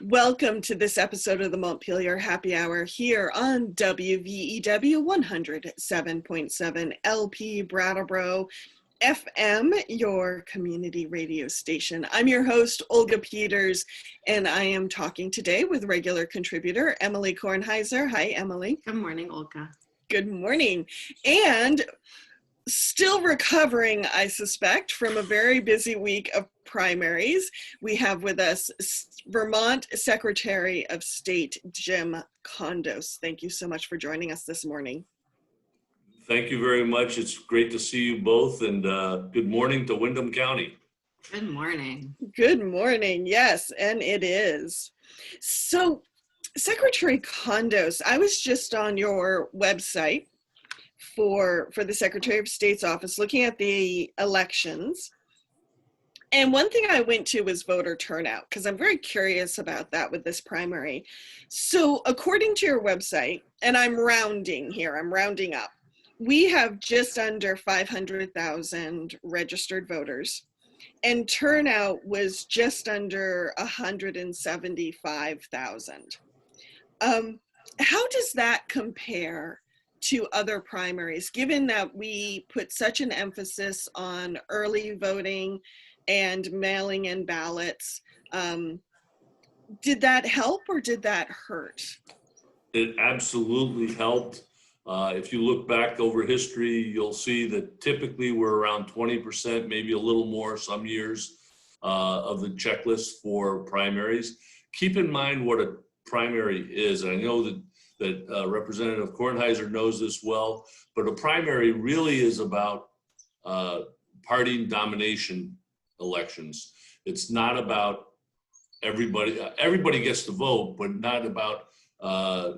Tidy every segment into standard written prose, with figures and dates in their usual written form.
Welcome to this episode of the Montpelier Happy Hour here on WVEW 107.7 LP Brattleboro FM, your community radio station. I'm your host, Olga Peters, and I am talking today with regular contributor Emily Kornheiser. Hi, Emily. Good morning, Olga. Good morning. And still recovering, I suspect, from a very busy week of primaries, we have with us Vermont Secretary of State Jim Condos. Thank you so much for joining us this morning. Thank you very much. It's great to see you both, and good morning to Windham County. Good morning. Good morning. Yes, and it is. So, Secretary Condos, I was just on your website for the Secretary of State's office looking at the elections. And one thing I went to was voter turnout, because I'm very curious about that with this primary. So according to your website, and I'm rounding here, I'm rounding up, we have just under 500,000 registered voters, and turnout was just under 175,000. How does that compare to other primaries, given that we put such an emphasis on early voting and mailing in ballots? Did that help or did that hurt? It absolutely helped. If you look back over history, you'll see that typically we're around 20%, maybe a little more some years, of the checklist for primaries. Keep in mind what a primary is. And I know that Representative Kornheiser knows this well, but a primary really is about party domination elections. It's not about everybody gets to vote, but not about,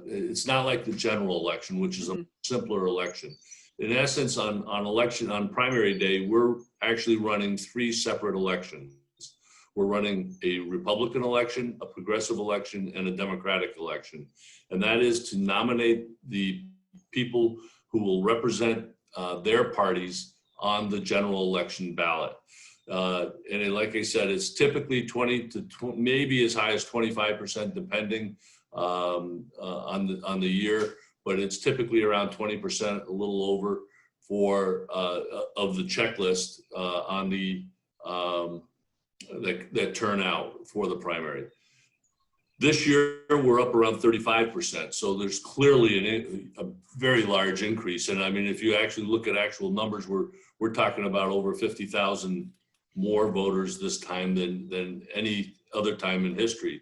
it's not like the general election, which is a simpler election. In essence, on primary day, we're actually running three separate elections. We're running a Republican election, a progressive election, and a Democratic election. And that is to nominate the people who will represent their parties on the general election ballot. And like I said, it's typically 20 to maybe as high as 25%, depending on the year, but it's typically around 20%, a little over, for of the checklist on the that turn out for the primary. This year, we're up around 35%. So there's clearly a very large increase. And I mean, if you actually look at actual numbers, we're talking about over 50,000 more voters this time than any other time in history.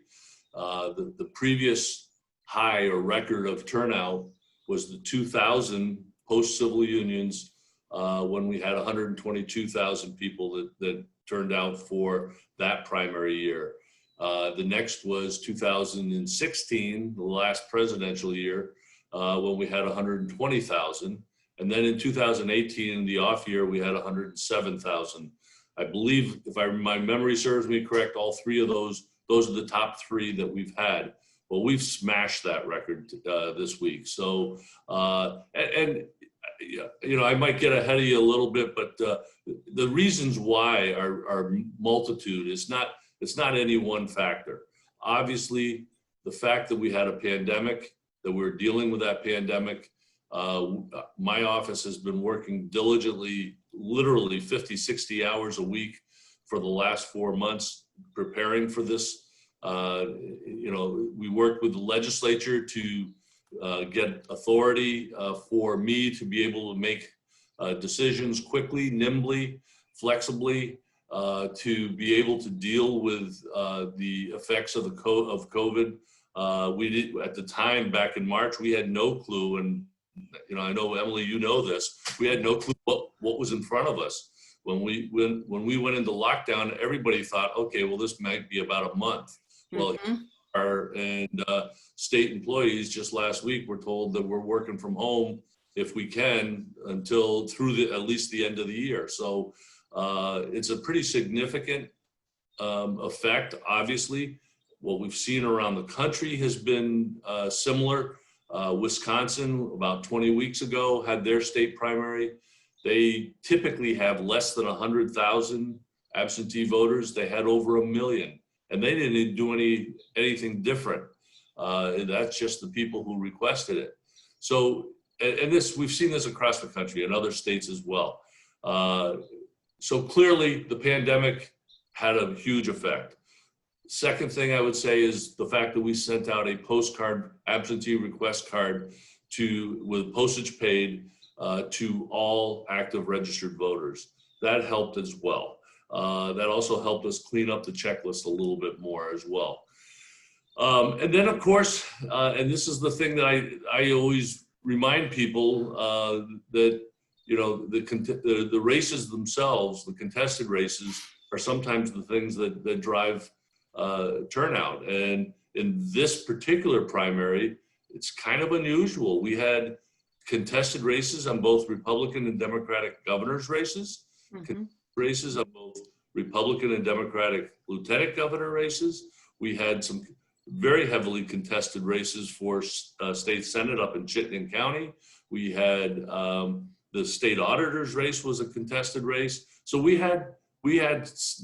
The previous high or record of turnout was the 2000 post-civil unions, when we had 122,000 people that turned out for that primary year. The next was 2016, the last presidential year, when we had 120,000. And then in 2018, the off year, we had 107,000. I believe, if my memory serves me correct, all three of those are the top three that we've had. Well, we've smashed that record this week. So, you know, I might get ahead of you a little bit, but the reasons why are multitude. It's not any one factor. Obviously, the fact that we had a pandemic, that we're dealing with that pandemic, my office has been working diligently, literally 50, 60 hours a week for the last 4 months preparing for this. You know, we worked with the legislature to get authority for me to be able to make decisions quickly, nimbly, flexibly, to be able to deal with the effects of COVID. We did, at the time back in March, we had no clue, and you know, I know, Emily, you know this, we had no clue what was in front of us. When we went into lockdown, everybody thought, okay, well, this might be about a month. Well, state employees just last week were told that we're working from home if we can until through at least the end of the year. So it's a pretty significant effect. Obviously, what we've seen around the country has been similar. Wisconsin, about 20 weeks ago, had their state primary. They typically have less than 100,000 absentee voters. They had over 1 million. and they didn't do anything different. That's just the people who requested it. So, and this, we've seen this across the country and other states as well. So clearly the pandemic had a huge effect. Second thing I would say is the fact that we sent out a postcard, absentee request card with postage paid to all active registered voters. That helped as well. That also helped us clean up the checklist a little bit more as well. And then of course, and this is the thing that I always remind people that, you know, the races themselves, the contested races, are sometimes the things that drive turnout. And in this particular primary, it's kind of unusual. We had contested races on both Republican and Democratic governor's races, races on both Republican and Democratic lieutenant governor races. We had some very heavily contested races for state senate up in Chittenden County. We had the state auditor's race was a contested race. So we had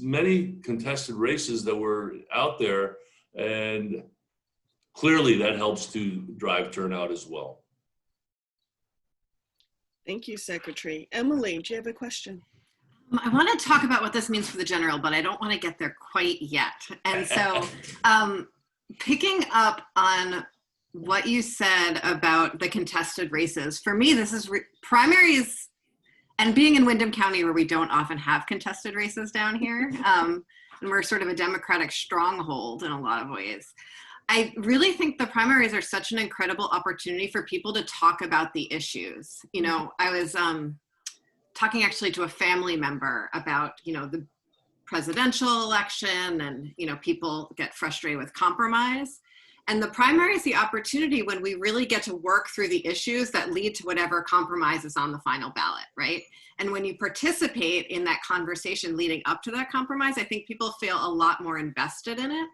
many contested races that were out there, and clearly that helps to drive turnout as well. Thank you, Secretary. Emily, do you have a question? I want to talk about what this means for the general, but I don't want to get there quite yet. And so picking up on what you said about the contested races, for me, this is primaries, and being in Windham County where we don't often have contested races down here, and we're sort of a Democratic stronghold in a lot of ways. I really think the primaries are such an incredible opportunity for people to talk about the issues. You know, I was talking actually to a family member about, you know, the presidential election, and, you know, people get frustrated with compromise. And the primary is the opportunity when we really get to work through the issues that lead to whatever compromise is on the final ballot, right? And when you participate in that conversation leading up to that compromise, I think people feel a lot more invested in it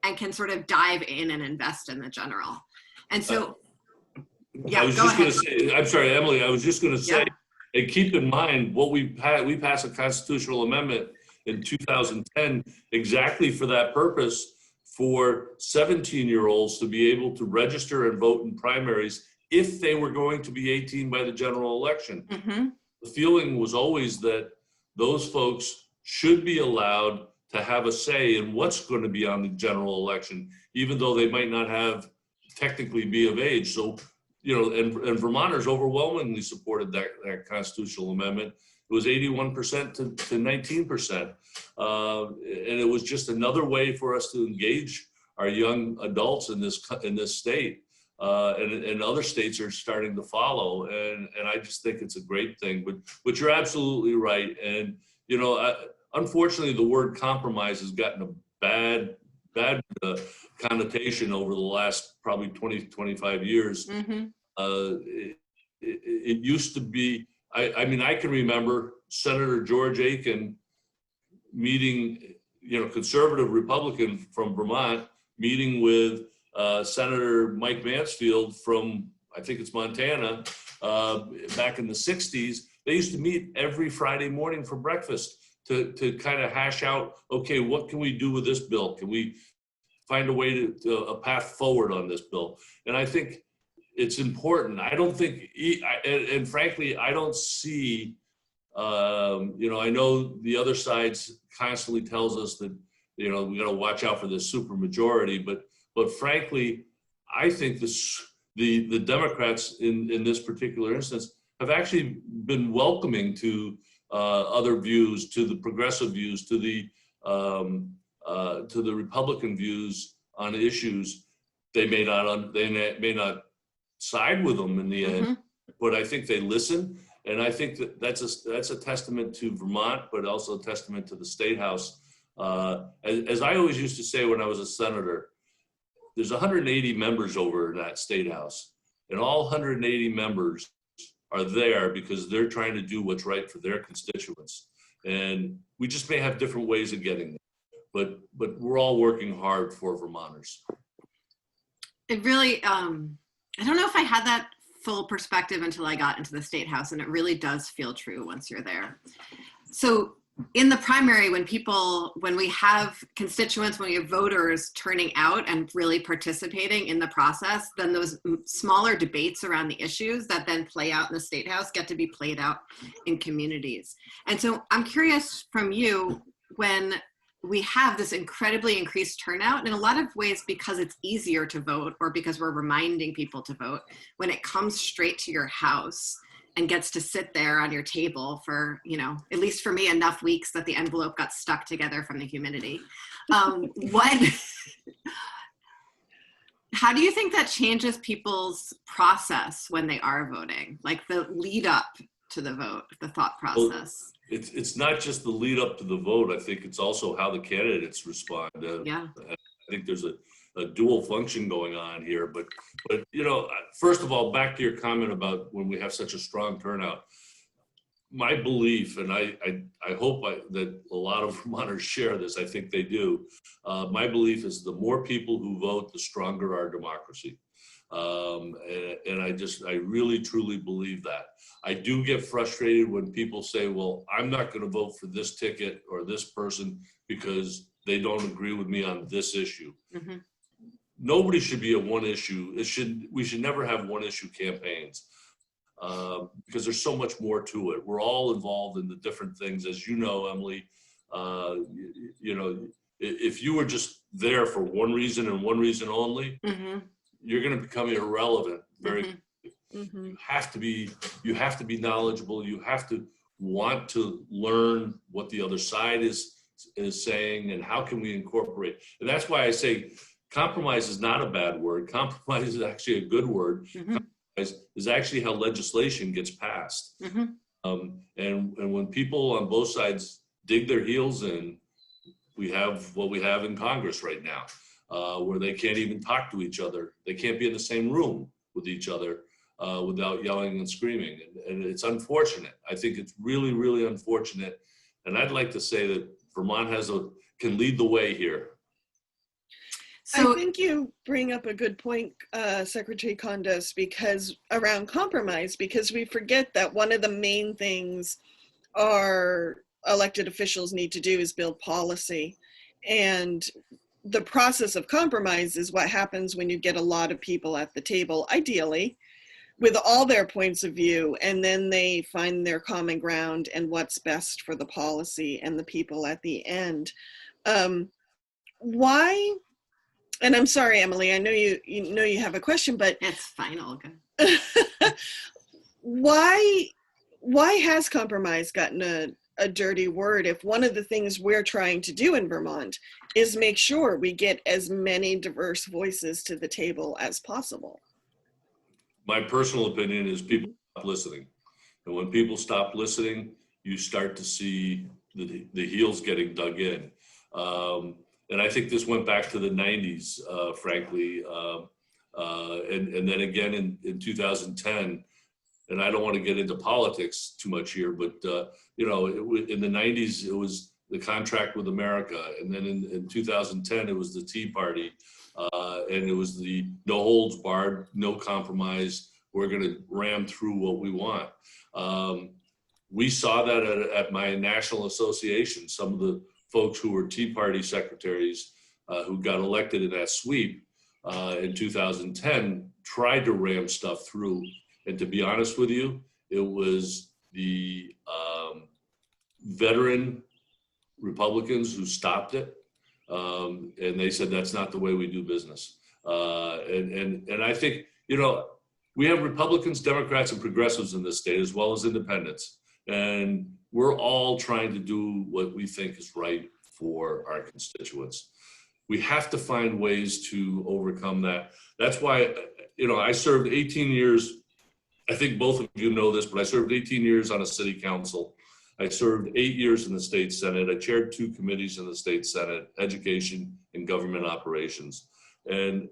and can sort of dive in and invest in the general. And so, yeah, go ahead. I'm sorry, Emily, I was just going to say, yeah. And keep in mind what we passed a constitutional amendment in 2010 exactly for that purpose, for 17-year-olds to be able to register and vote in primaries if they were going to be 18 by the general election. The feeling was always that those folks should be allowed to have a say in what's going to be on the general election, even though they might not have technically be of age. So, you know, and Vermonters overwhelmingly supported that constitutional amendment. It was 81% to 19%. And it was just another way for us to engage our young adults in this state. And other states are starting to follow. And I just think it's a great thing, but you're absolutely right. And, you know, unfortunately, the word compromise has gotten a bad connotation over the last probably 20, 25 years. It used to be, I mean, I can remember Senator George Aiken meeting, you know, conservative Republican from Vermont, meeting with Senator Mike Mansfield from, I think it's Montana, back in the 60s. They used to meet every Friday morning for breakfast to kind of hash out, okay, what can we do with this bill? Can we find a way to a path forward on this bill? And I think it's important. I don't think, and frankly, I don't see, you know, I know the other side constantly tells us that, you know, we got to watch out for this super majority, but frankly, I think the Democrats in this particular instance have actually been welcoming to other views, to the progressive views, to the Republican views on issues. They may not side with them in the end, but I think they listen, and I think that's a testament to Vermont, but also a testament to the State House. As I always used to say when I was a senator, there's 180 members over in that State House, and all 180 members are there because they're trying to do what's right for their constituents. And we just may have different ways of getting there, but we're all working hard for Vermonters. It really, I don't know if I had that full perspective until I got into the State House, and it really does feel true once you're there. So in the primary, when we have constituents, when we have voters turning out and really participating in the process, then those smaller debates around the issues that then play out in the State House get to be played out in communities. And so I'm curious from you, when we have this incredibly increased turnout, in a lot of ways because it's easier to vote or because we're reminding people to vote, when it comes straight to your house and gets to sit there on your table for, you know, at least for me, enough weeks that the envelope got stuck together from the humidity. How do you think that changes people's process when they are voting? Like the lead up to the vote, the thought process? Well, it's not just the lead up to the vote. I think it's also how the candidates respond. Yeah. I think there's a dual function going on here, but you know, first of all, back to your comment about when we have such a strong turnout, my belief, and I hope that a lot of Vermonters share this, I think they do, my belief is the more people who vote, the stronger our democracy. And I really truly believe that. I do get frustrated when people say, well, I'm not going to vote for this ticket or this person because they don't agree with me on this issue. Mm-hmm. Nobody should be a one issue. We should never have one issue campaigns because there's so much more to it. We're all involved in the different things, as you know, Emily. You know, if you were just there for one reason and one reason only, mm-hmm. you're going to become irrelevant very quickly. Mm-hmm. You have to be knowledgeable. You have to want to learn what the other side is saying and how can we incorporate. And that's why I say compromise is not a bad word. Compromise is actually a good word. Mm-hmm. Compromise is actually how legislation gets passed. Mm-hmm. And when people on both sides dig their heels in, we have what we have in Congress right now, where they can't even talk to each other. They can't be in the same room with each other without yelling and screaming. And it's unfortunate. I think it's really, really unfortunate. And I'd like to say that Vermont can lead the way here. So I think you bring up a good point, Secretary Condos, because around compromise, because we forget that one of the main things our elected officials need to do is build policy. And the process of compromise is what happens when you get a lot of people at the table, ideally, with all their points of view, and then they find their common ground and what's best for the policy and the people at the end. Why? And I'm sorry, Emily, I know you have a question, but it's fine, Olga. Why has compromise gotten a dirty word if one of the things we're trying to do in Vermont is make sure we get as many diverse voices to the table as possible? My personal opinion is people stop listening. And when people stop listening, you start to see the heels getting dug in. And I think this went back to the 90s, frankly. And then again in 2010, and I don't want to get into politics too much here, but you know, in the 90s, it was the contract with America. And then in 2010, it was the Tea Party. And it was the no holds barred, no compromise. We're going to ram through what we want. We saw that at my national association. Some of the folks who were Tea Party secretaries who got elected in that sweep in 2010 tried to ram stuff through. And to be honest with you, it was the veteran Republicans who stopped it. And they said, that's not the way we do business. And I think, you know, we have Republicans, Democrats, and progressives in this state, as well as independents. And we're all trying to do what we think is right for our constituents. We have to find ways to overcome that. That's why, you know, I served 18 years. I think both of you know this, but I served 18 years on a city council. I served 8 years in the state Senate. I chaired 2 committees in the state Senate, education and government operations. And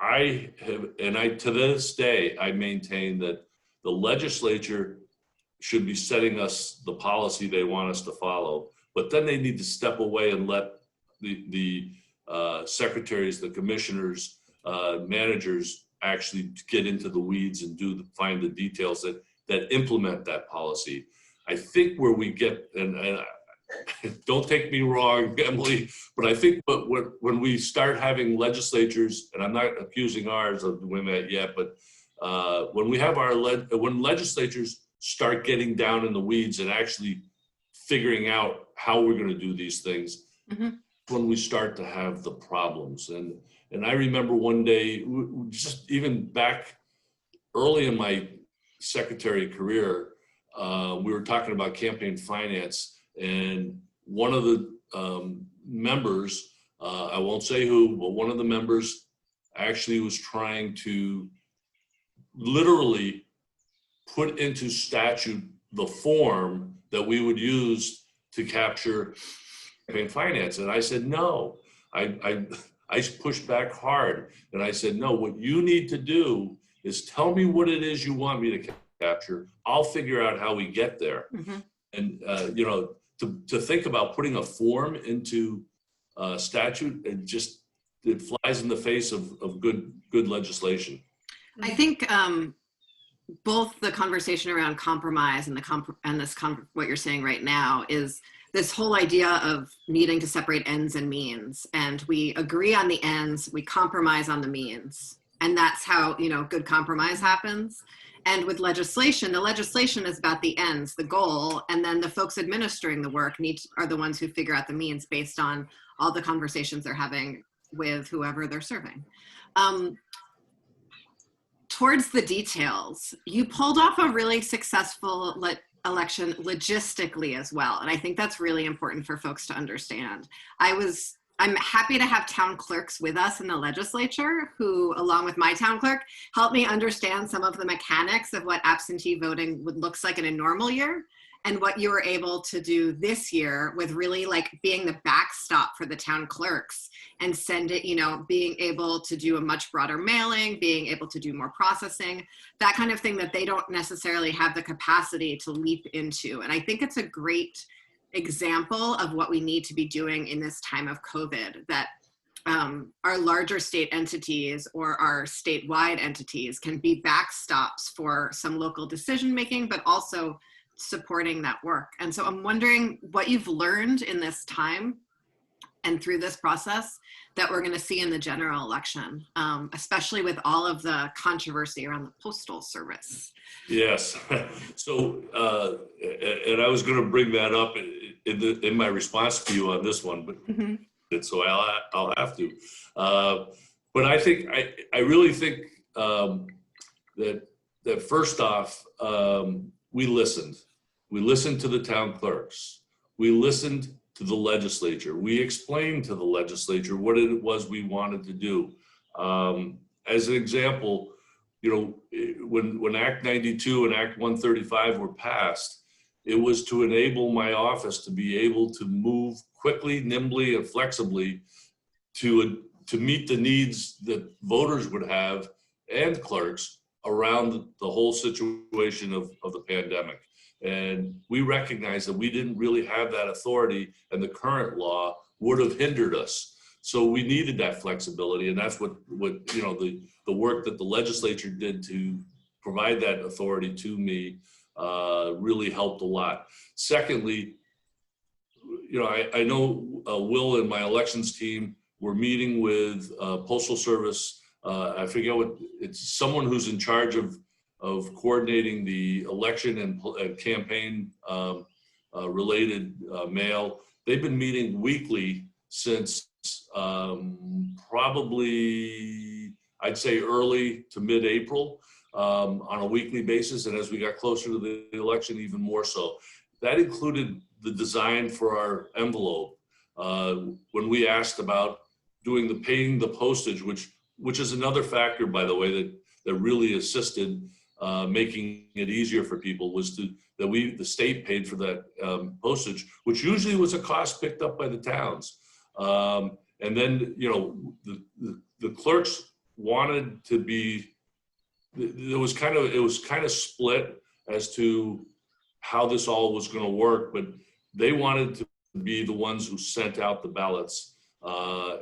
to this day, I maintain that the legislature should be setting us the policy they want us to follow, but then they need to step away and let the secretaries, the commissioners, managers actually get into the weeds and find the details that implement that policy. I think where we get, and don't take me wrong, Emily, but I think when we start having legislatures, and I'm not accusing ours of doing that yet, but when we have when legislatures start getting down in the weeds and actually figuring out how we're going to do these things, when we start to have the problems. And I remember one day, just even back early in my secretary career, we were talking about campaign finance, and one of the members, I won't say who, but one of the members actually was trying to literally put into statute the form that we would use to capture campaign finance. And I said, no, I pushed back hard. And I said, no, what you need to do is tell me what it is you want me to capture. I'll figure out how we get there. And, to think about putting a form into statute, it flies in the face of good legislation. I think both the conversation around compromise and what you're saying right now is this whole idea of needing to separate ends and means, and we agree on the ends, we compromise on the means, and that's how good compromise happens. And with legislation, the legislation is about the ends, the goal, and then the folks administering the work are the ones who figure out the means based on all the conversations they're having with whoever they're serving. Towards the details, you pulled off a really successful election logistically as well. And I think that's really important for folks to understand. I'm happy to have town clerks with us in the legislature who, along with my town clerk, helped me understand some of the mechanics of what absentee voting looks like in a normal year, and what you were able to do this year with really being the backstop for the town clerks and being able to do a much broader mailing, being able to do more processing, that kind of thing that they don't necessarily have the capacity to leap into. And I think it's a great example of what we need to be doing in this time of COVID, that our larger state entities or our statewide entities can be backstops for some local decision-making, but also supporting that work. And so I'm wondering what you've learned in this time and through this process that we're going to see in the general election, especially with all of the controversy around the Postal Service. Yes. So, and I was going to bring that up in my response to you on this one, but so I'll have to. But I think I really think that first off, we listened. We listened to the town clerks. We listened to the legislature. We explained to the legislature what it was we wanted to do. As an example, when Act 92 and Act 135 were passed, it was to enable my office to be able to move quickly, nimbly, and flexibly to meet the needs that voters would have and clerks around the whole situation of the pandemic. And we recognize that we didn't really have that authority, and the current law would have hindered us. So we needed that flexibility, and that's what the work that the legislature did to provide that authority to me really helped a lot. Secondly, I know Will and my elections team were meeting with Postal Service. I forget it's someone who's in charge of coordinating the election and campaign related mail. They've been meeting weekly since probably, I'd say early to mid-April on a weekly basis. And as we got closer to the election, even more so. That included the design for our envelope. When we asked about paying the postage, which is another factor, by the way, that really assisted making it easier for people, was the state paid for that postage, which usually was a cost picked up by the towns. And then, the clerks wanted to be, it was kind of split as to how this all was going to work, but they wanted to be the ones who sent out the ballots.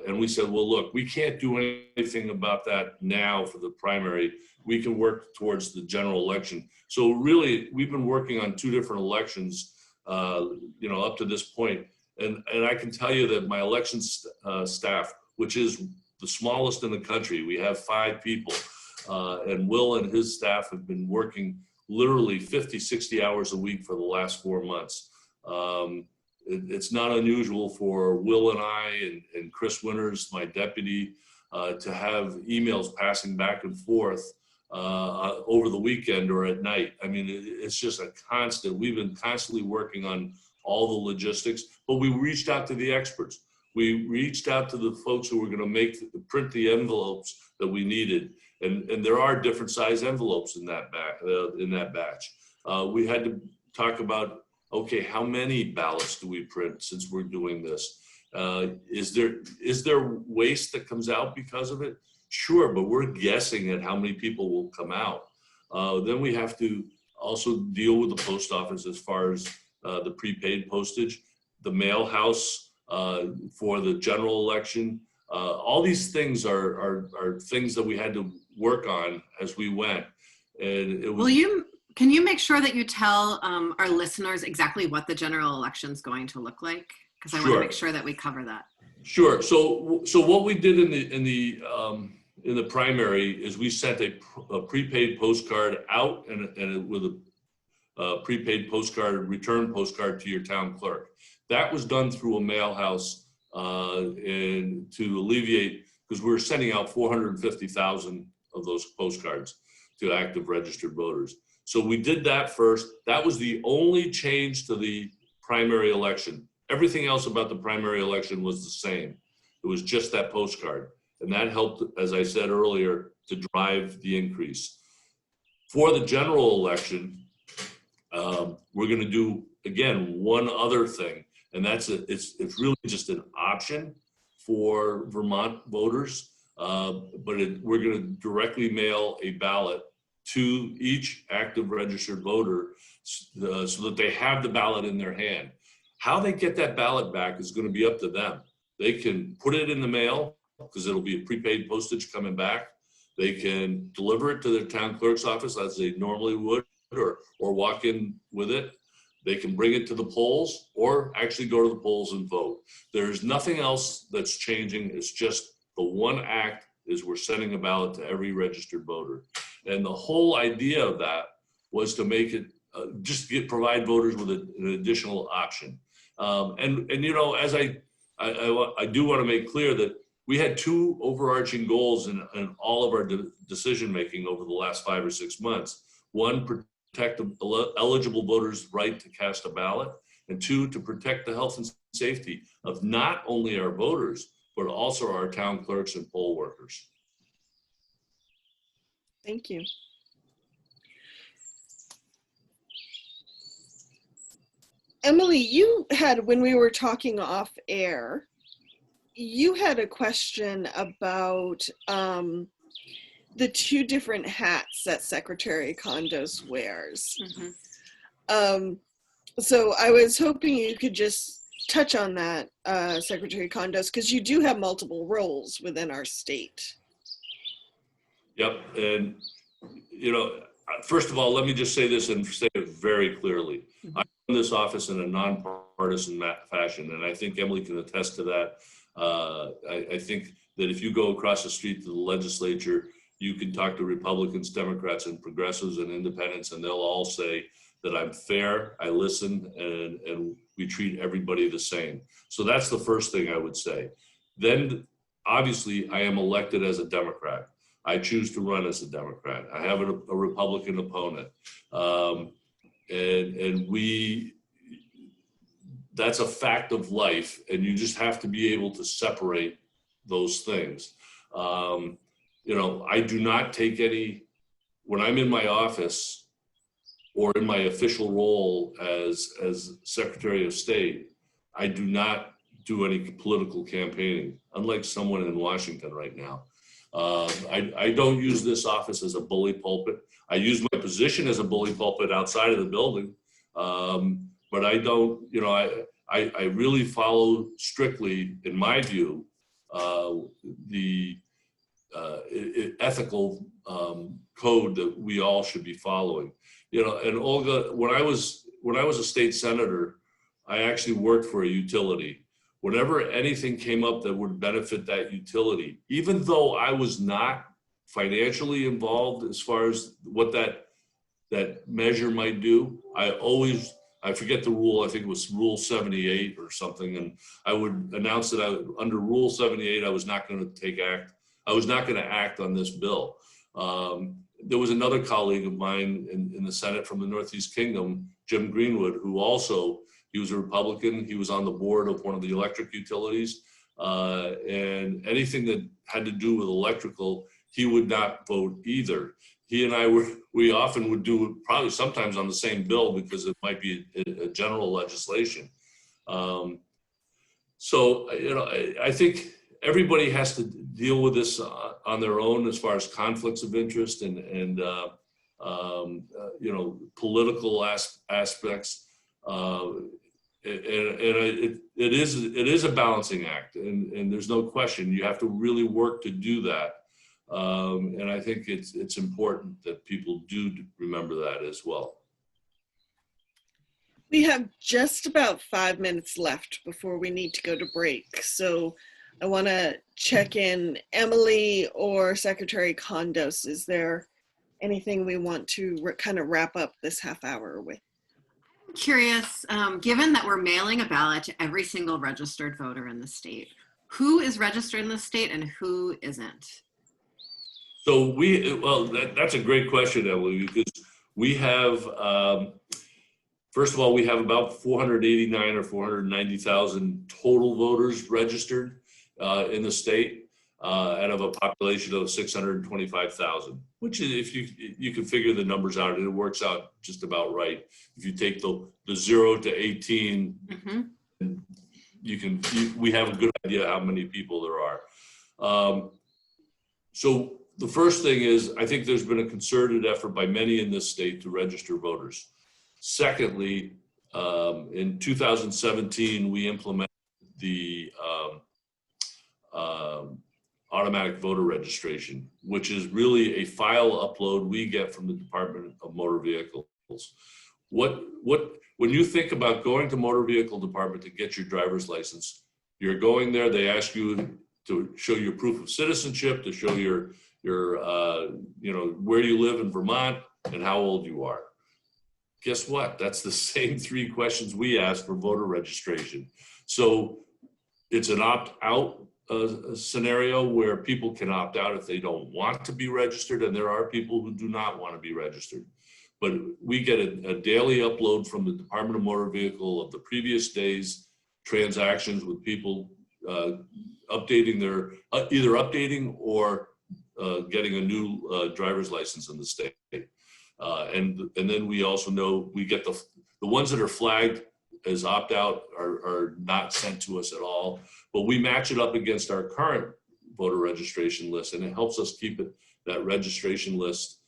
And we said, well, look, we can't do anything about that now for the primary. We can work towards the general election. So really, we've been working on two different elections up to this point. And I can tell you that my elections staff, which is the smallest in the country, we have 5 people, and Will and his staff have been working literally 50, 60 hours a week for the last 4 months. It's not unusual for Will and I and Chris Winters, my deputy, to have emails passing back and forth over the weekend or at night. I mean, it's just a constant. We've been constantly working on all the logistics, but we reached out to the experts. We reached out to the folks who were going to print the envelopes that we needed, and there are different size envelopes in that batch. We had to talk about, okay, how many ballots do we print since we're doing this? Is there waste that comes out because of it? Sure, but we're guessing at how many people will come out. Then we have to also deal with the post office as far as the prepaid postage, the mail house for the general election. All these things are things that we had to work on as we went. And it was. Can you make sure that you tell our listeners exactly what the general election is going to look like? Because I want to make sure that we cover that. Sure. So what we did in the primary is we sent a prepaid postcard out and with a prepaid postcard, return postcard to your town clerk. That was done through a mail house and to alleviate, because we were sending out 450,000 of those postcards to active registered voters. So we did that first. That was the only change to the primary election. Everything else about the primary election was the same. It was just that postcard. And that helped, as I said earlier, to drive the increase. For the general election, we're going to do, again, one other thing. And that's it's really just an option for Vermont voters. But we're going to directly mail a ballot to each active registered voter so that they have the ballot in their hand. How they get that ballot back is going to be up to them. They can put it in the mail because it'll be a prepaid postage coming back. They can deliver it to their town clerk's office as they normally would, or walk in with it. They can bring it to the polls or actually go to the polls and vote. There's nothing else that's changing. It's just the one act is we're sending a ballot to every registered voter. And the whole idea of that was to make it provide voters with an additional option. And as I do want to make clear that we had 2 overarching goals in all of our decision making over the last 5 or 6 months. 1, protect the eligible voters' right to cast a ballot, and 2, to protect the health and safety of not only our voters, but also our town clerks and poll workers. Thank you. Emily, you had, when we were talking off air, you had a question about the 2 different hats that Secretary Condos wears. Mm-hmm. So I was hoping you could just touch on that, Secretary Condos, because you do have multiple roles within our state. Yep. And, first of all, let me just say this and say it very clearly. I run this office in a nonpartisan fashion, and I think Emily can attest to that. I think that if you go across the street to the legislature, you can talk to Republicans, Democrats, and progressives and independents, and they'll all say that I'm fair, I listen, and we treat everybody the same. So that's the first thing I would say. Then, obviously, I am elected as a Democrat. I choose to run as a Democrat. I have a Republican opponent. That's a fact of life, and you just have to be able to separate those things. I do not take when I'm in my office or in my official role as Secretary of State, I do not do any political campaigning, unlike someone in Washington right now. I don't use this office as a bully pulpit. I use my position as a bully pulpit outside of the building, but I don't, I really follow strictly, in my view, the ethical code that we all should be following. And Olga, when when I was a state senator, I actually worked for a utility. Whenever anything came up that would benefit that utility, even though I was not financially involved as far as what that measure might do, I forget the rule, I think it was Rule 78 or something, and I would announce that under Rule 78, I was not going to act on this bill. There was another colleague of mine in the Senate from the Northeast Kingdom, Jim Greenwood, who also, he was a Republican. He was on the board of one of the electric utilities. And anything that had to do with electrical, he would not vote either. He and I we often would do probably sometimes on the same bill because it might be a general legislation. So, I think everybody has to deal with this on their own as far as conflicts of interest and political aspects. It is a balancing act, and there's no question. You have to really work to do that. And I think it's important that people do remember that as well. We have just about 5 minutes left before we need to go to break. So I want to check in, Emily or Secretary Condos, is there anything we want to kind of wrap up this half hour with? I'm curious, given that we're mailing a ballot to every single registered voter in the state, who is registered in the state and who isn't? So that's a great question, Emily, because we have, first of all, we have about 489 or 490,000 total voters registered in the state out of a population of 625,000, which is, if you can figure the numbers out, it works out just about right. If you take the 0 to 18, mm-hmm. We have a good idea how many people there are. So the first thing is, I think there's been a concerted effort by many in this state to register voters. Secondly, in 2017, we implemented the automatic voter registration, which is really a file upload we get from the Department of Motor Vehicles. When you think about going to Motor Vehicle Department to get your driver's license, you're going there, they ask you to show your proof of citizenship, to show your where you live in Vermont and how old you are. Guess what? That's the same 3 questions we ask for voter registration. So it's an opt-out scenario where people can opt out if they don't want to be registered, and there are people who do not want to be registered. But we get a daily upload from the Department of Motor Vehicle of the previous day's transactions with people updating their, either updating or getting a new driver's license in the state. And then we also know we get the ones that are flagged as opt-out are not sent to us at all, but we match it up against our current voter registration list, and it helps us keep that registration list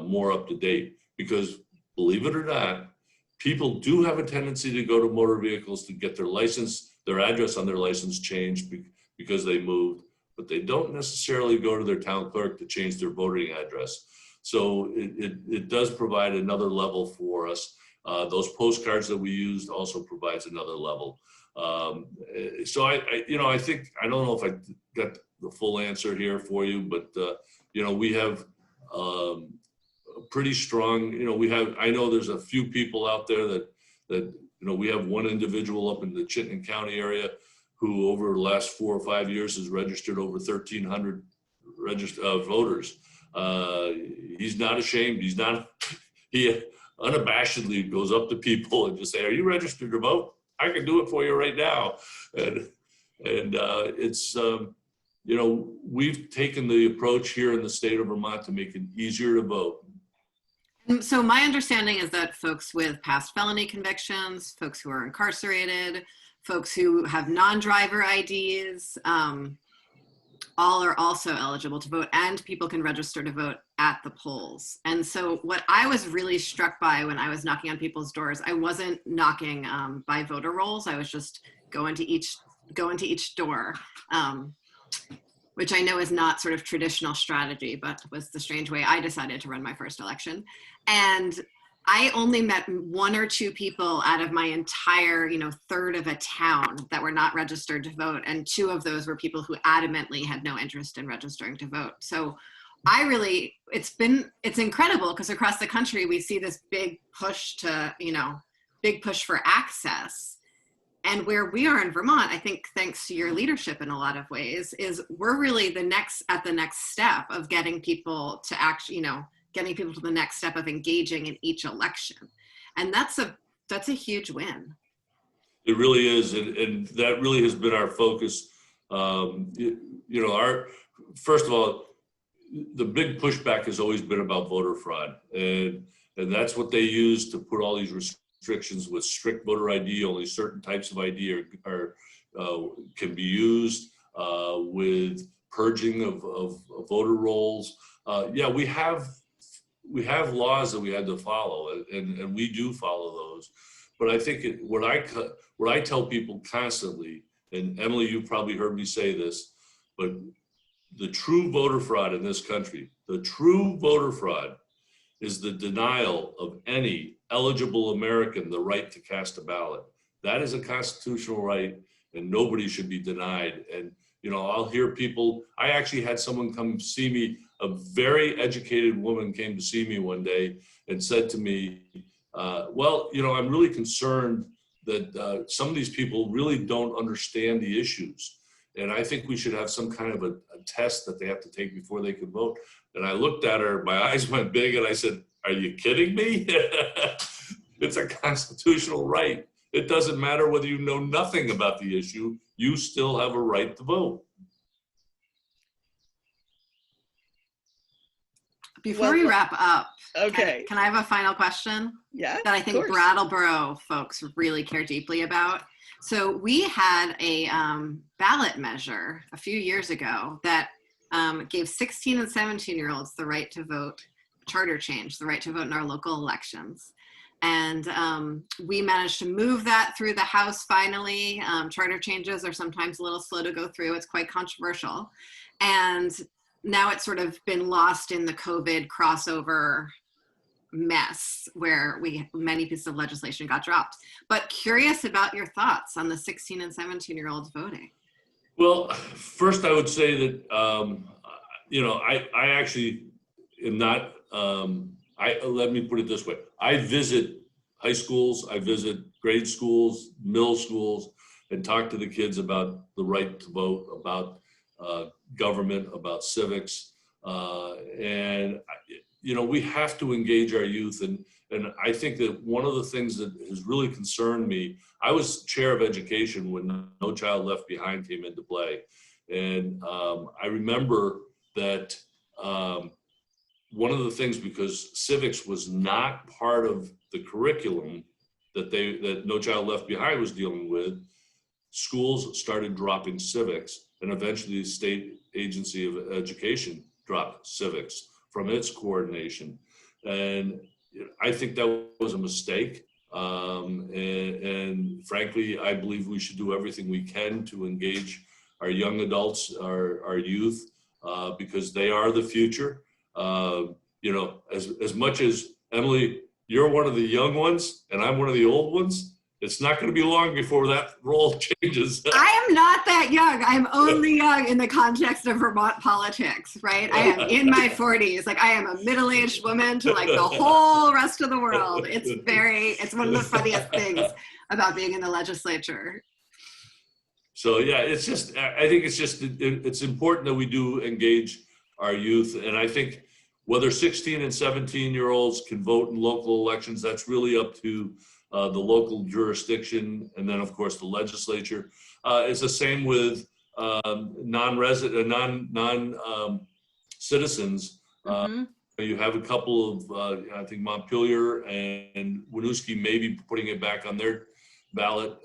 more up to date. Because believe it or not, people do have a tendency to go to motor vehicles to get their license, their address on their license changed because they moved, but they don't necessarily go to their town clerk to change their voting address. So it does provide another level for us. Those postcards that we used also provides another level. So I think, I don't know if I got the full answer here for you, but we have pretty strong, I know there's a few people out there that we have one individual up in the Chittenden County area who over the last 4 or 5 years has registered over 1,300 voters. He's not ashamed. He unabashedly goes up to people and just say, "Are you registered to vote? I can do it for you right now." And it's, we've taken the approach here in the state of Vermont to make it easier to vote. So my understanding is that folks with past felony convictions, folks who are incarcerated, folks who have non-driver IDs, all are also eligible to vote, and people can register to vote at the polls. And so what I was really struck by when I was knocking on people's doors, I wasn't knocking by voter rolls. I was just going to each door, which I know is not sort of traditional strategy, but was the strange way I decided to run my first election. And I only met one or two people out of my entire, third of a town that were not registered to vote. And two of those were people who adamantly had no interest in registering to vote. So it's incredible because across the country, we see this big push for access. And where we are in Vermont, I think thanks to your leadership in a lot of ways, is we're really the next step of getting people to getting people to the next step of engaging in each election. And that's a huge win. It really is. And that really has been our focus. First of all, the big pushback has always been about voter fraud. And that's what they use to put all these restrictions with strict voter ID. Only certain types of ID can be used, with purging of voter rolls. We have laws that we had to follow, and we do follow those. But I think what I tell people constantly, and Emily, you've probably heard me say this, but the true voter fraud in this country, the true voter fraud is the denial of any eligible American the right to cast a ballot. That is a constitutional right, and nobody should be denied. And I'll hear people. I actually had someone come see me. A very educated woman came to see me one day and said to me, I'm really concerned that some of these people really don't understand the issues. And I think we should have some kind of a test that they have to take before they can vote. And I looked at her, my eyes went big, and I said, "Are you kidding me?" It's a constitutional right. It doesn't matter whether you know nothing about the issue, you still have a right to vote. Before we wrap up, okay, can I have a final question? Yeah, that I think Brattleboro folks really care deeply about. So we had a ballot measure a few years ago that gave 16 and 17-year-olds the right to vote, charter change, the right to vote in our local elections. And we managed to move that through the House finally. Charter changes are sometimes a little slow to go through. It's quite controversial. And now it's sort of been lost in the COVID crossover mess where many pieces of legislation got dropped. But curious about your thoughts on the 16 and 17-year-olds voting. Well, first I would say that, I actually am not, let me put it this way. I visit high schools, I visit grade schools, middle schools, and talk to the kids about the right to vote, about government, about civics. We have to engage our youth. And I think that one of the things that has really concerned me, I was chair of education when No Child Left Behind came into play. And I remember that one of the things, because civics was not part of the curriculum that No Child Left Behind was dealing with, schools started dropping civics, and eventually the State Agency of Education dropped civics from its coordination. And I think that was a mistake. And frankly, I believe we should do everything we can to engage our young adults, our youth, because they are the future. As much as, Emily, you're one of the young ones and I'm one of the old ones, it's not going to be long before that role changes. I am not that young. I'm only young in the context of Vermont politics, right? I am in my 40s. Like, I am a middle-aged woman to like the whole rest of the world. It's one of the funniest things about being in the legislature. So yeah, I think it's important that we do engage our youth. And I think whether 16 and 17-year-olds can vote in local elections, that's really up to the local jurisdiction, and then of course the legislature. It's the same with non-citizens. You have a couple of, I think Montpelier and Winooski may be putting it back on their ballot,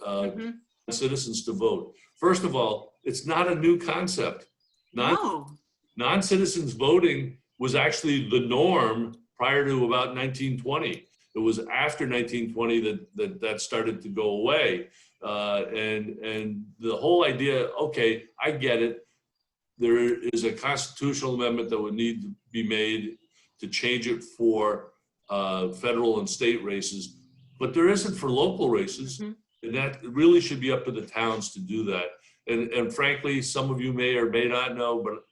citizens to vote. First of all, it's not a new concept. Non-citizens voting was actually the norm prior to about 1920. It was after 1920 that started to go away. And the whole idea, okay, I get it. There is a constitutional amendment that would need to be made to change it for federal and state races, but there isn't for local races. Mhm. And that really should be up to the towns to do that. And frankly, some of you may or may not know, but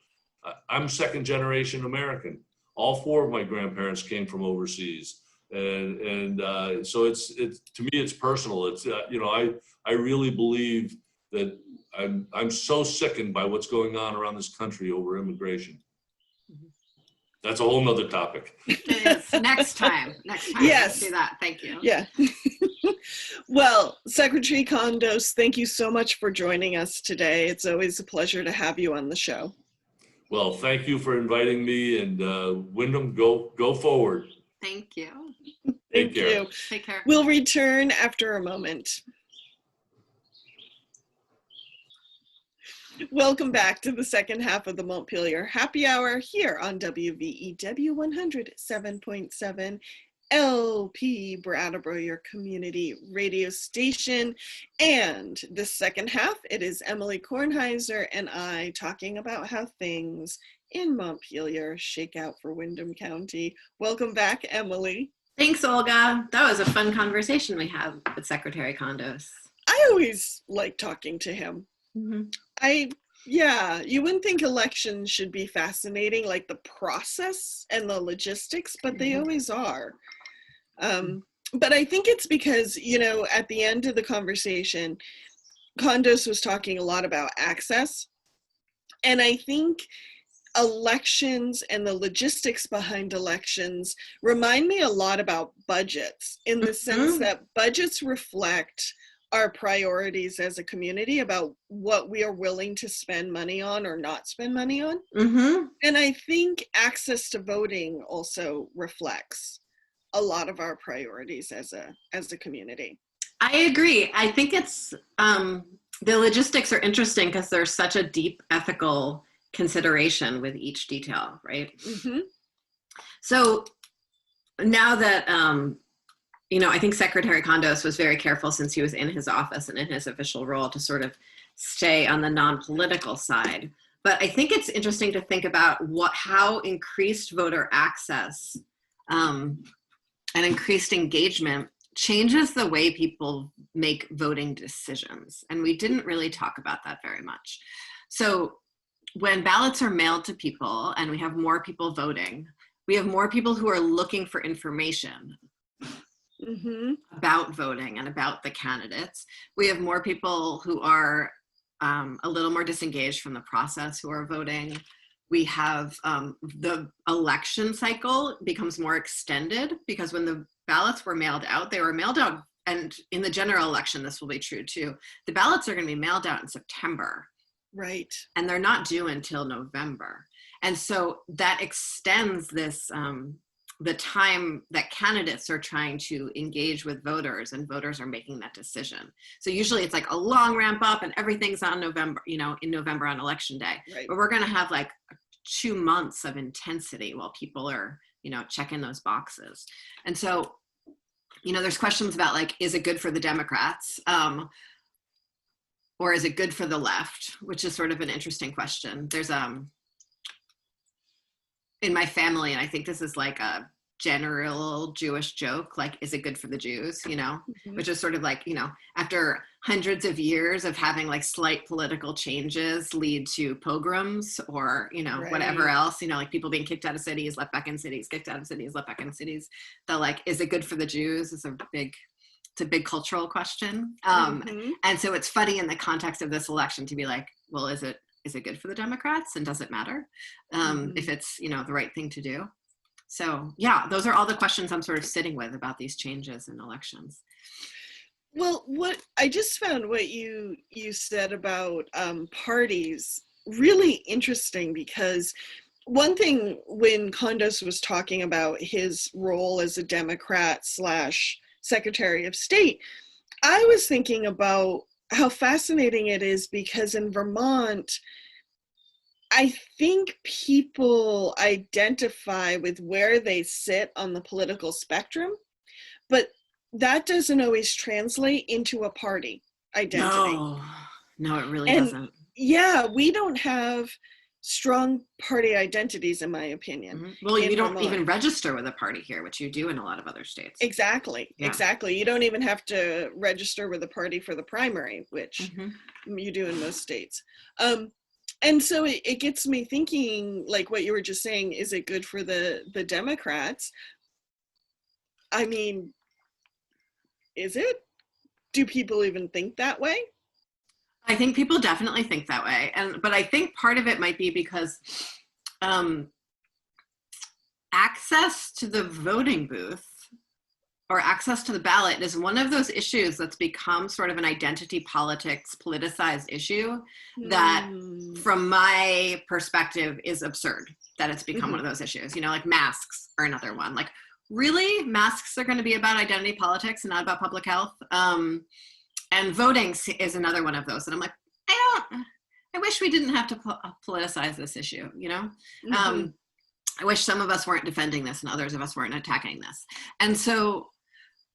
I'm second generation American. All four of my grandparents came from overseas. And so it's to me, it's personal. It's, I really believe that I'm so sickened by what's going on around this country over immigration. That's a whole nother topic. It is. Next time. Yes. Let's do that. Thank you. Yeah. Well, Secretary Condos, thank you so much for joining us today. It's always a pleasure to have you on the show. Well, thank you for inviting me, and Wyndham, go forward. Thank you. Thank care. you. Take care. We'll return after a moment. Welcome back to the second half of the Montpelier Happy Hour here on WVEW 107.7 LP Brattleboro, your community radio station. And the second half, it is Emily Kornheiser and I talking about how things in Montpelier shake out for Windham County. Welcome back, Emily. Thanks, Olga. That was a fun conversation we had with Secretary Condos. I always like talking to him. Mm-hmm. You wouldn't think elections should be fascinating, like the process and the logistics, but they always are. But I think it's because, at the end of the conversation, Condos was talking a lot about access. And I think elections and the logistics behind elections remind me a lot about budgets, in the sense that budgets reflect our priorities as a community about what we are willing to spend money on or not spend money on. Mm-hmm. And I think access to voting also reflects a lot of our priorities as a community. I agree. I think it's the logistics are interesting because there's such a deep ethical consideration with each detail, right? Mm-hmm. So now that I think Secretary Condos was very careful, since he was in his office and in his official role, to sort of stay on the non-political side. But I think it's interesting to think about how increased voter access and increased engagement changes the way people make voting decisions. And we didn't really talk about that very much. So when ballots are mailed to people and we have more people voting, we have more people who are looking for information about voting and about the candidates. We have more people who are a little more disengaged from the process who are voting. We have the election cycle becomes more extended, because when the ballots were mailed out, they were mailed out, and in the general election, this will be true too. The ballots are going to be mailed out in September. Right. And they're not due until November. And so that extends this, the time that candidates are trying to engage with voters, and voters are making that decision. So usually it's like a long ramp up and everything's on November, in November on election day. Right. But we're going to have like 2 months of intensity while people are, checking those boxes. And so, there's questions about, like, is it good for the Democrats? Or is it good for the left? Which is sort of an interesting question. There's in my family, and I think this is like a general Jewish joke, like, is it good for the Jews, which is sort of like, after hundreds of years of having like slight political changes lead to pogroms or, Right. whatever else, like people being kicked out of cities, let back in cities, kicked out of cities, let back in cities. The, like, is it good for the Jews is it's a big cultural question. And so it's funny in the context of this election to be like, well, is it good for the Democrats, and does it matter if it's, the right thing to do? So yeah, those are all the questions I'm sort of sitting with about these changes in elections. Well, what I just found what you said about parties really interesting, because one thing when Condos was talking about his role as a Democrat / Secretary of State, I was thinking about how fascinating it is, because in Vermont, I think people identify with where they sit on the political spectrum, but that doesn't always translate into a party identity. No, it really doesn't. Yeah, we don't have strong party identities, in my opinion. Mhm. Well, in you don't Vermont. even register with a party here, which you do in a lot of other states. Exactly. Yeah. Exactly. You don't even have to register with a party for the primary, which Mhm. you do in most states. And so it gets me thinking, like what you were just saying, is it good for the Democrats? I mean, is it? Do people even think that way? I think people definitely think that way, but I think part of it might be because access to the voting booth or access to the ballot is one of those issues that's become sort of an identity politics politicized issue that, from my perspective, is absurd that it's become one of those issues. You know, like masks are another one. Like, really? Masks are going to be about identity politics and not about public health? And voting is another one of those. And I'm like, I wish we didn't have to politicize this issue, you know? I wish some of us weren't defending this and others of us weren't attacking this. And so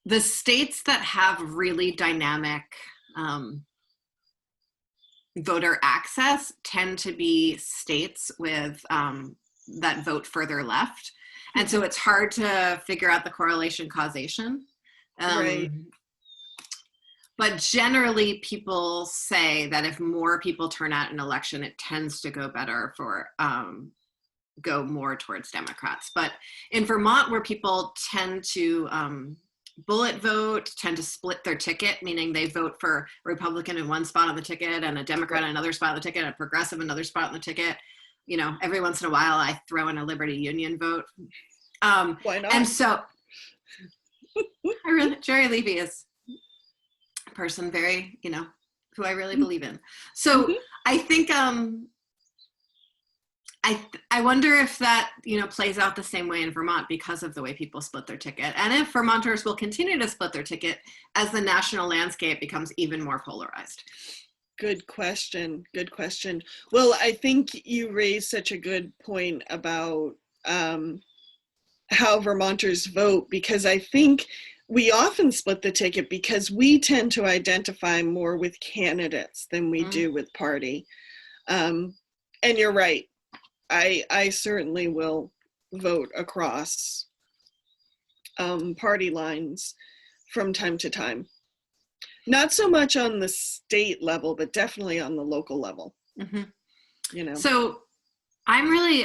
the states that have really dynamic voter access tend to be states with that vote further left. And so it's hard to figure out the correlation causation. Right. But generally, people say that if more people turn out in an election, it tends to go better for, go more towards Democrats. But in Vermont, where people tend to bullet vote, tend to split their ticket, meaning they vote for a Republican in one spot on the ticket and a Democrat in another spot on the ticket, and a progressive in another spot on the ticket. You know, every once in a while, I throw in a Liberty Union vote. Why not? And so, Jerry Levy is person very, you know, who I really believe in. So I think I wonder if that, you know, plays out the same way in Vermont because of the way people split their ticket, and if Vermonters will continue to split their ticket as the national landscape becomes even more polarized. Good question. Good question. Well, I think you raised such a good point about how Vermonters vote, because I think we often split the ticket because we tend to identify more with candidates than we do with party. And you're right. I certainly will vote across party lines from time to time. Not so much on the state level, but definitely on the local level. You know. So I'm really,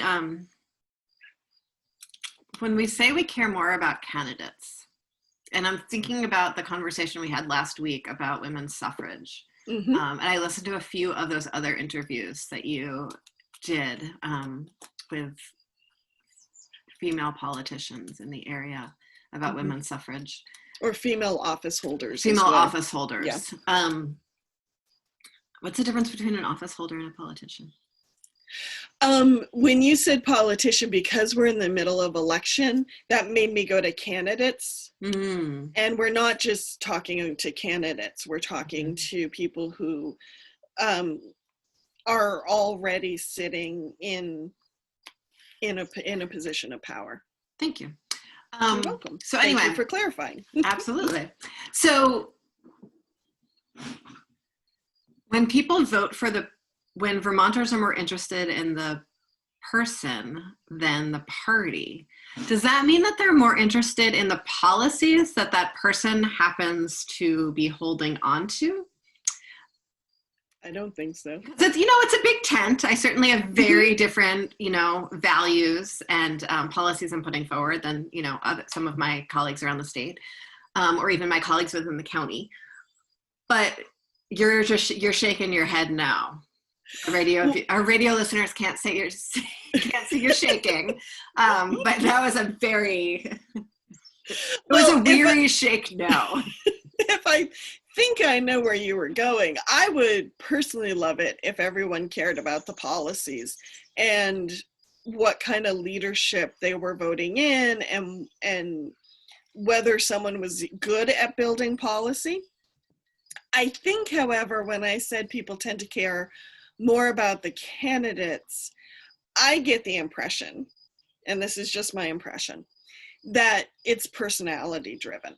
when we say we care more about candidates, and I'm thinking about the conversation we had last week about women's suffrage. And I listened to a few of those other interviews that you did with female politicians in the area about women's suffrage. Or female office holders. Female as well. office holders. Yeah. What's the difference between an office holder and a politician? When you said politician, because we're in the middle of election, that made me go to candidates. And we're not just talking to candidates, we're talking to people who are already sitting in a position of power. Thank you. You're welcome. So anyway, thank you for clarifying. Absolutely. So when people vote for when Vermonters are more interested in the person than the party, does that mean that they're more interested in the policies that that person happens to be holding on to? I don't think so. It's, you know, it's a big tent. I certainly have very different, you know, values and policies I'm putting forward than, you know, some of my colleagues around the state, or even my colleagues within the county. But you're shaking your head no. Our radio listeners can't see you're shaking, but that was a weary shake no. If I think I know where you were going, I would personally love it if everyone cared about the policies and what kind of leadership they were voting in, and whether someone was good at building policy. I think, however, when I said people tend to care more about the candidates, I get the impression, and this is just my impression, that it's personality driven.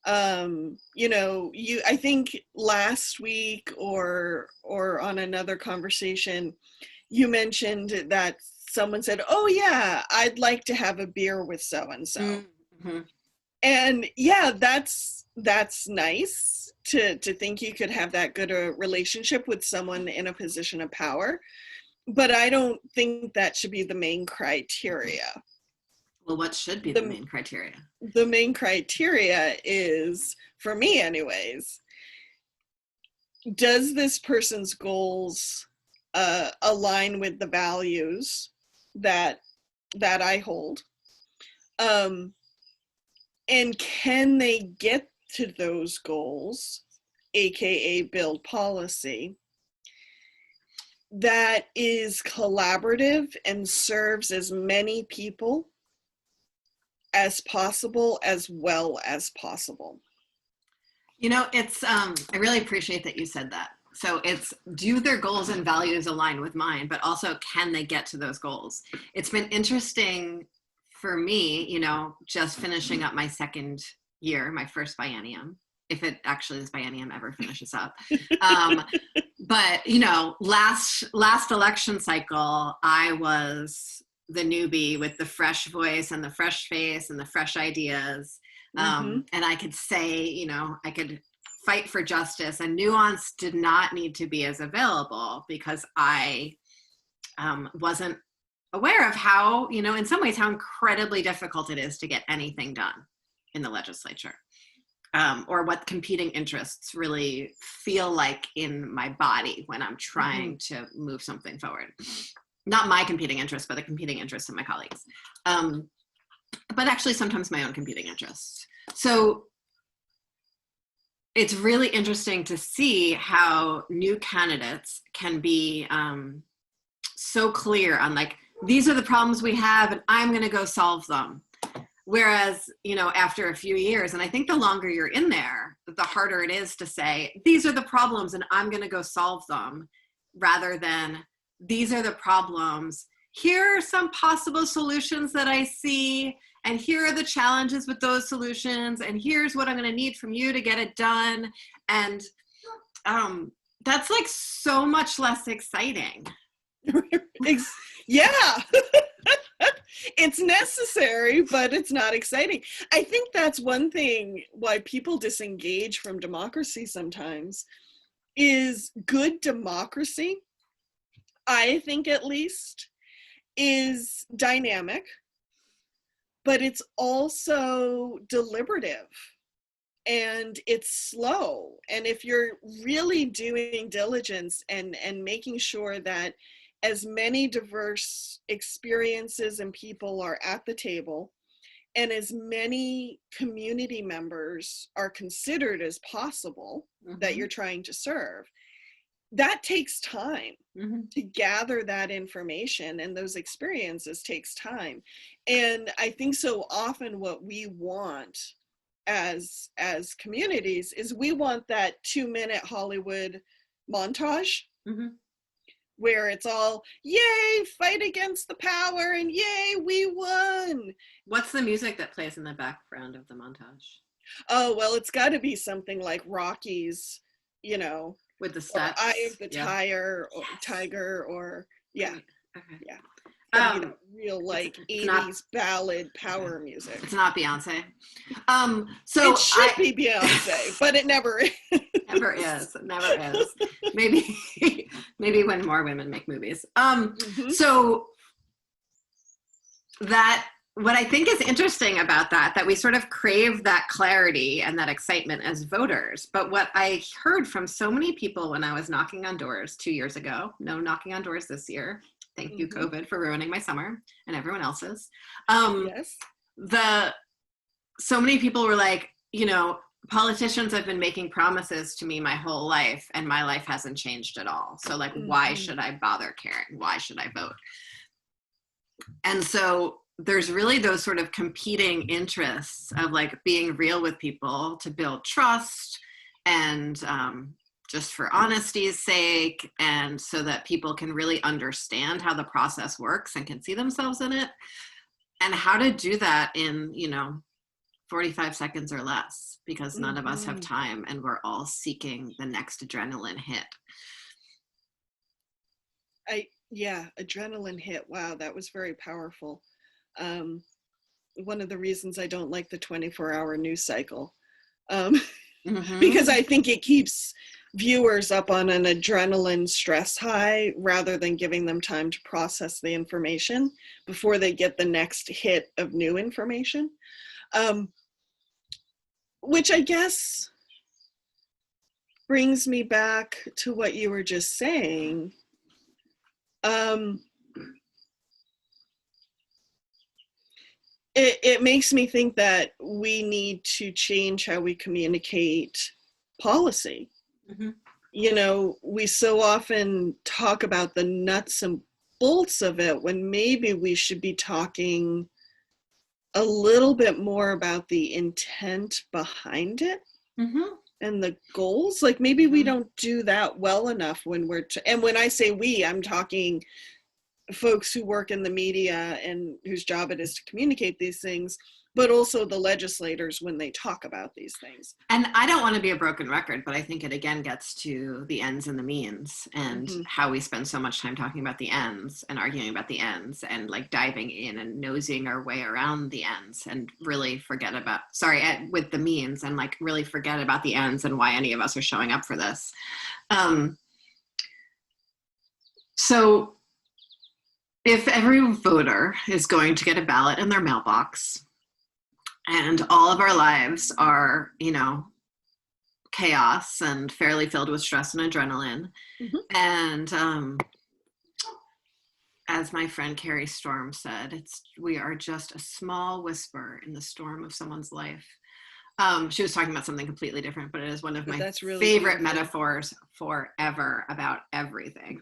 I think last week or on another conversation, you mentioned that someone said, oh yeah, I'd like to have a beer with so-and-so. Mm-hmm. And yeah, that's nice to think you could have that good a relationship with someone in a position of power. But I don't think that should be the main criteria. Well, what should be the main criteria? The main criteria is, for me anyways, does this person's goals align with the values that I hold? And can they get to those goals, aka build policy, that is collaborative and serves as many people as possible, as well as possible? It's, I really appreciate that you said that. So it's, do their goals and values align with mine, but also can they get to those goals? It's been interesting for me, just finishing up my second year, my first biennium, if it actually this biennium ever finishes up. But, last election cycle, I was the newbie with the fresh voice and the fresh face and the fresh ideas. And I could say, I could fight for justice, and nuance did not need to be as available because I wasn't aware of how, in some ways, how incredibly difficult it is to get anything done in the legislature, or what competing interests really feel like in my body when I'm trying to move something forward. Not my competing interests, but the competing interests of my colleagues. But actually sometimes my own competing interests. So it's really interesting to see how new candidates can be so clear on like, these are the problems we have and I'm gonna go solve them. Whereas, after a few years, and I think the longer you're in there, the harder it is to say, these are the problems and I'm gonna go solve them, rather than these are the problems. Here are some possible solutions that I see, and here are the challenges with those solutions, and here's what I'm going to need from you to get it done. And that's like so much less exciting. Yeah. It's necessary, but it's not exciting. I think that's one thing why people disengage from democracy sometimes, is good democracy, I think at least, is dynamic, but it's also deliberative and it's slow. And if you're really doing diligence and making sure that as many diverse experiences and people are at the table, and as many community members are considered as possible that you're trying to serve, that takes time to gather that information, and those experiences takes time. And I think so often what we want as communities is we want that 2-minute Hollywood montage where it's all, yay, fight against the power, and yay, we won. What's the music that plays in the background of the montage? Oh, well, it's got to be something like Rocky's, with the steps, Eye of the Tiger, or yeah. Okay. Yeah. Real like 80s ballad power music. It's not Beyonce. So it should be Beyonce, but it never is. Never is. Never is. Maybe when more women make movies. So that, what I think is interesting about that we sort of crave that clarity and that excitement as voters. But what I heard from so many people when I was knocking on doors 2 years ago, no knocking on doors this year. Thank you, COVID, for ruining my summer and everyone else's. Yes. So many people were like, politicians have been making promises to me my whole life and my life hasn't changed at all. So like, why should I bother caring? Why should I vote? And so there's really those sort of competing interests of like being real with people to build trust and just for honesty's sake, and so that people can really understand how the process works and can see themselves in it, and how to do that in, 45 seconds or less, because none of us have time and we're all seeking the next adrenaline hit. Adrenaline hit. Wow, that was very powerful. One of the reasons I don't like the 24-hour news cycle, because I think it keeps viewers up on an adrenaline stress high rather than giving them time to process the information before they get the next hit of new information. Which I guess brings me back to what you were just saying. It makes me think that we need to change how we communicate policy. You know, we so often talk about the nuts and bolts of it when maybe we should be talking a little bit more about the intent behind it and the goals. Like maybe we don't do that well enough when we're, and when I say we, I'm talking folks who work in the media and whose job it is to communicate these things, but also the legislators when they talk about these things. And I don't want to be a broken record, but I think it again gets to the ends and the means, and how we spend so much time talking about the ends and arguing about the ends and like diving in and nosing our way around the ends and really forget about, with the means, and like really forget about the ends and why any of us are showing up for this. So if every voter is going to get a ballot in their mailbox, and all of our lives are, you know, chaos and fairly filled with stress and adrenaline. And as my friend Carrie Storm said, we are just a small whisper in the storm of someone's life. She was talking about something completely different, but it is one of my favorite metaphors forever about everything.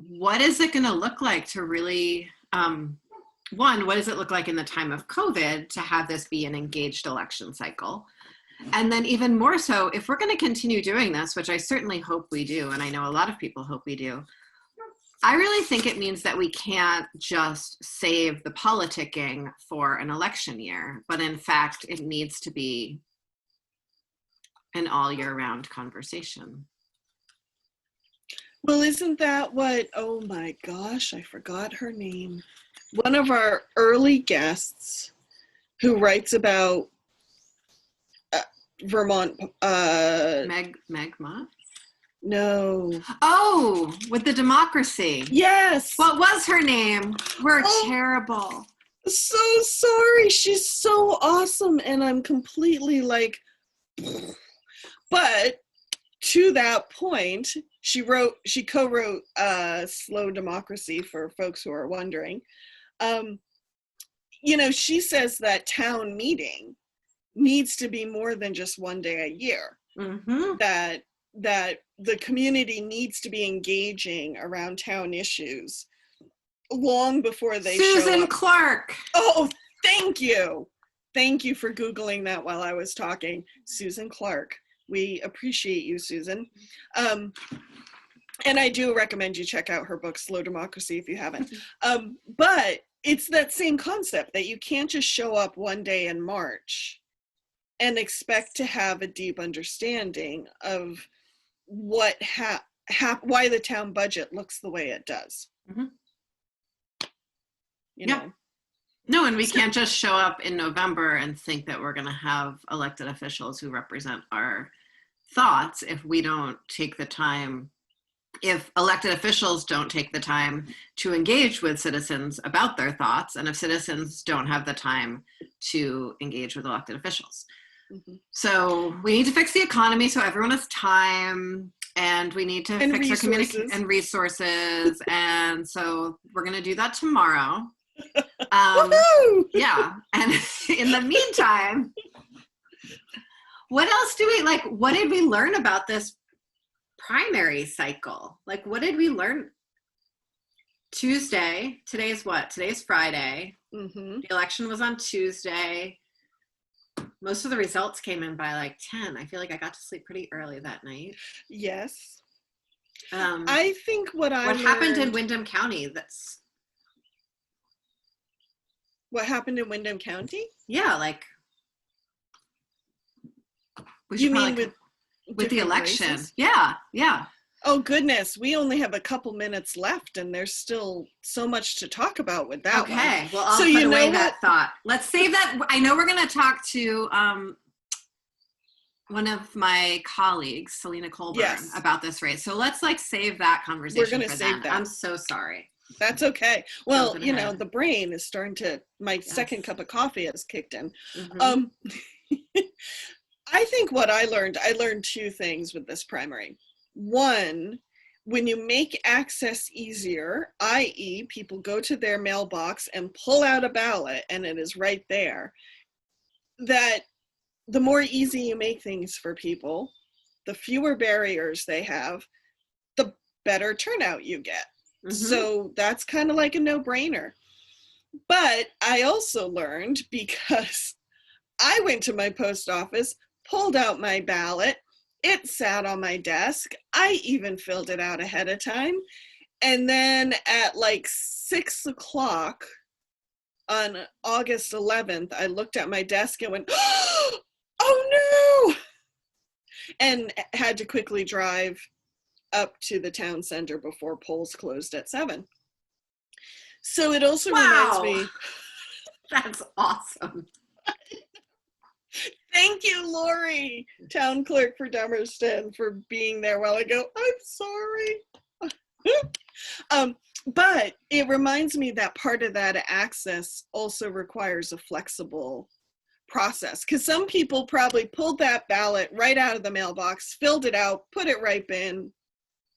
What is it going to look like to really... one, what does it look like in the time of COVID to have this be an engaged election cycle? And then even more so, if we're going to continue doing this, which I certainly hope we do, and I know a lot of people hope we do, I really think it means that we can't just save the politicking for an election year, but in fact, it needs to be an all year round conversation. Well, isn't that what, oh my gosh, I forgot her name. One of our early guests who writes about Vermont. Meg Mott? No. Oh, with the democracy. Yes. What was her name? We're terrible. So sorry. She's so awesome. And I'm completely like, but to that point, she co-wrote Slow Democracy, for folks who are wondering. You know, she says that town meeting needs to be more than just one day a year. That the community needs to be engaging around town issues long before they show up. Susan Clark. Oh, thank you. Thank you for Googling that while I was talking. Susan Clark. We appreciate you, Susan. And I do recommend you check out her book, Slow Democracy, if you haven't. But it's that same concept that you can't just show up one day in March and expect to have a deep understanding of what why the town budget looks the way it does. You know? No, and we can't just show up in November and think that we're going to have elected officials who represent our thoughts if we don't take the time, if elected officials don't take the time to engage with citizens about their thoughts, and if citizens don't have the time to engage with elected officials. So we need to fix the economy so everyone has time, and we need to fix our communication and resources. And so we're going to do that tomorrow. Yeah. And in the meantime, what else do we like? What did we learn about this primary cycle? Like, what did we learn? Tuesday. Today's what? Today's Friday. The election was on Tuesday. Most of the results came in by like 10. I feel like I got to sleep pretty early that night. Yes. I think what happened in Windham County, What happened in Windham County? Yeah, like we should You mean probably with with the different election. races? Yeah, yeah. Oh goodness, we only have a couple minutes left and there's still so much to talk about with that one. Okay, well, I'll So put you away know that thought. Let's save that. I know we're going to talk to one of my colleagues, Selena Colburn, Yes. about this race. So let's like save that conversation. We're gonna for save then. that. I'm so sorry. That's okay. Well, Jumping you know, ahead. the brain is starting to, my Yes. second cup of coffee has kicked in. Mhm. I think what I learned two things with this primary. One, when you make access easier, i.e. people go to their mailbox and pull out a ballot and it is right there, that the more easy you make things for people, the fewer barriers they have, the better turnout you get. Mhm. So that's kind of like a no-brainer. But I also learned, because I went to my post office, pulled out my ballot, it sat on my desk, I even filled it out ahead of time, and then at like 6 o'clock on August 11th, I looked at my desk and went, oh no! And had to quickly drive up to the town center before polls closed at 7. So it also reminds me. That's awesome. Thank you, Lori, town clerk for Dummerston, for being there while ago. I'm sorry. But it reminds me that part of that access also requires a flexible process, because some people probably pulled that ballot right out of the mailbox, filled it out, put it right in,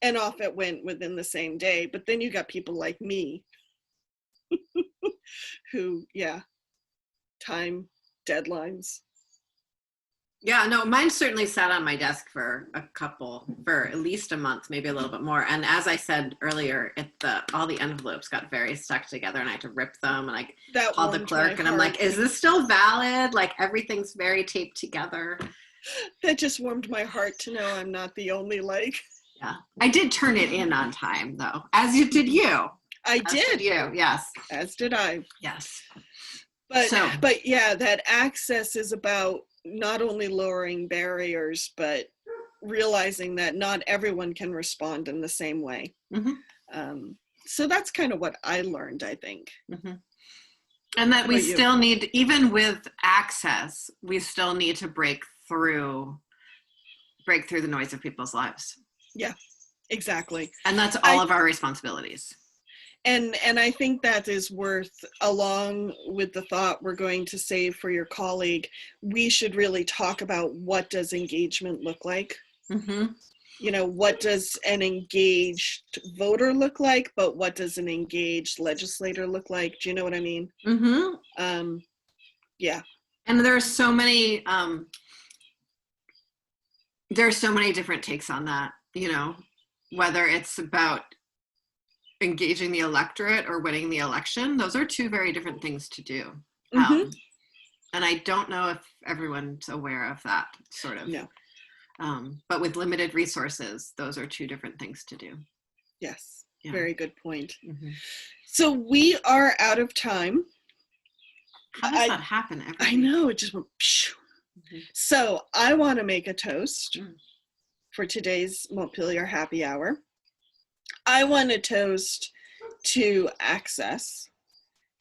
and off it went within the same day. But then you got people like me who, time, deadlines. Yeah, no, mine certainly sat on my desk for at least a month, maybe a little bit more. And as I said earlier, all the envelopes got very stuck together and I had to rip them. And I called the clerk and I'm like, is this still valid? Like everything's very taped together. That just warmed my heart to know I'm not the only Yeah, I did turn it in on time though, as did you. I did. You, yes. As did I. Yes. But yeah, that access is about not only lowering barriers, but realizing that not everyone can respond in the same way. Mm-hmm. So that's kind of what I learned, I think. Mm-hmm. And that we still need, even with access, we still need to break through the noise of people's lives. Yeah, exactly. And that's all of our responsibilities. And I think that is worth, along with the thought we're going to save for your colleague, we should really talk about what does engagement look like. Mm-hmm. You know, what does an engaged voter look like, but what does an engaged legislator look like? Do you know what I mean? Mm-hmm. Yeah. And there are so many different takes on that, you know, whether it's about engaging the electorate or winning the election. Those are two very different things to do. Mm-hmm. And I don't know if everyone's aware of that sort of. No. But with limited resources, those are two different things to do. Yes. Yeah. Very good point. Mm-hmm. So we are out of time. How does that happen? I know, it just went pshh. Mm-hmm. So I want to make a toast for today's Montpelier happy hour. I want to toast to access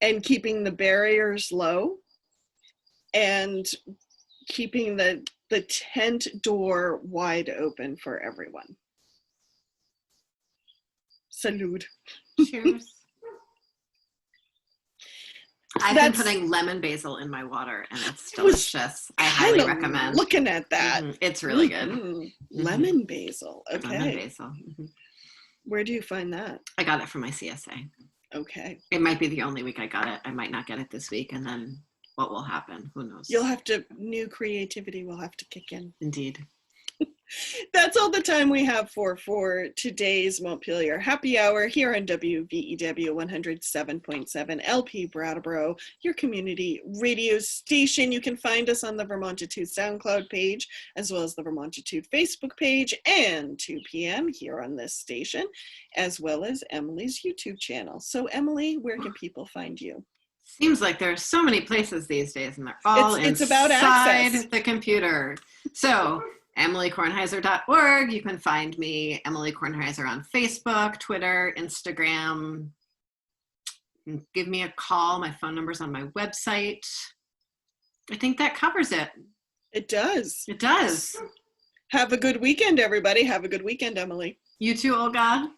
and keeping the barriers low and keeping the tent door wide open for everyone. Salud. Cheers. I've been putting lemon basil in my water and it's delicious. I highly recommend. Looking at that. Mm-hmm. It's really good. Mm-hmm. Lemon basil. Okay. Lemon basil. Mm-hmm. Where do you find that? I got it from my CSA. Okay. It might be the only week I got it. I might not get it this week. And then what will happen? Who knows? New creativity will have to kick in. Indeed. That's all the time we have for today's Montpelier Happy Hour here on WVEW 107.7 LP Brattleboro, your community radio station. You can find us on the Vermontitude SoundCloud page, as well as the Vermontitude Facebook page, and 2 p.m. here on this station, as well as Emily's YouTube channel. So Emily, where can people find you? Seems like there are so many places these days, and they're all It's about access. inside the computer. So, emilykornheiser.org. You can find me, Emily Kornheiser, on Facebook, Twitter, Instagram. You can give me a call. My phone number's on my website. I think that covers it. It does. It does. Have a good weekend, everybody. Have a good weekend, Emily. You too, Olga.